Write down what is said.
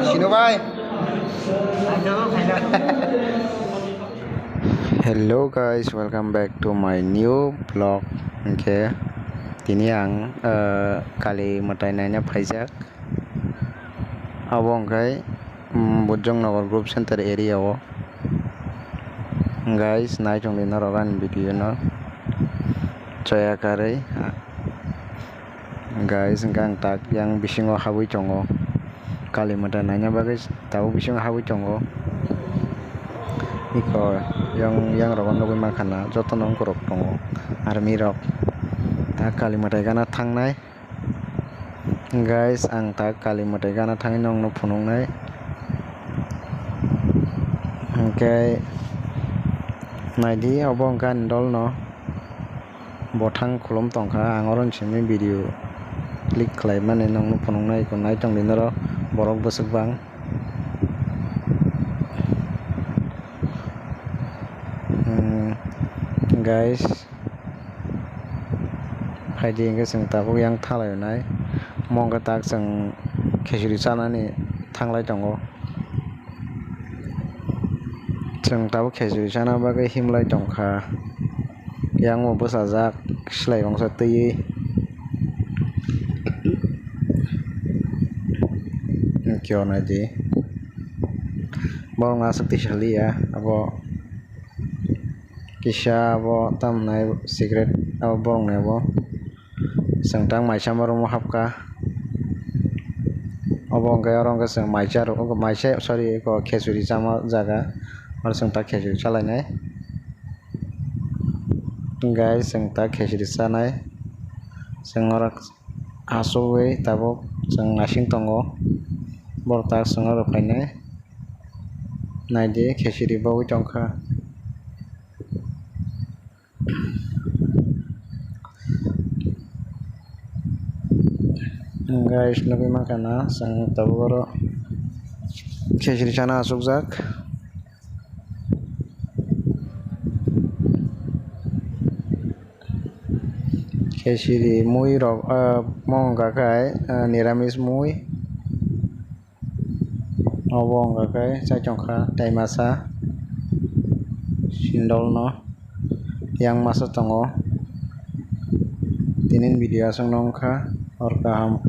Sino bhai? Hello guys, welcome back to my new vlog. Okay, kini ang kali matai nanya phaijak. Abo angkai Bojong Nagar Group Center area o. Guys, nai chong dina rogan video no. Chaya kare. Guys, engkang tak yang bisingo habui chongo. Kali matai nanya bagus tahu bisingo habui chongo. Iko yang rogan logi makana joto nong korok tongo army rok ta kali matai gana thangnai guys ang ta kali matai gana thangi nong no phunungnai okay naidi obo kan dol no bothang khulum tongkha ang oron simi video click khlai mane nong no phunungnai ko nai tong dinaro borok bosuk bang guys haidi engke sing tabuk yang thalai nai mongga tak sing khechuri chanani thanglai tongo sing tabuk khechuri chana bagai himlai tongkha yang mo bosajak slai bangsa tui kyo naidi borong asuk tisali ya abo kisah abo tam nai secret abo borong nai abo sengtang maisa marum hapka abo angkai orang keseng maisa ro maisa sorry ko khechuri chama jaga or sengta khechuri chalai nai guys sengta khechuri chanai sengorak asui tabuk seng asing tongo borta sengor painai naidi khechuri bawi tongkha guys logi makana sang taboro khechuri chana asukjak khechuri mui rok mongga kai niramis mui obo ongka kai chaitongkha tai masa sindol no yang masa tongo tinin video asung nongkha or kaham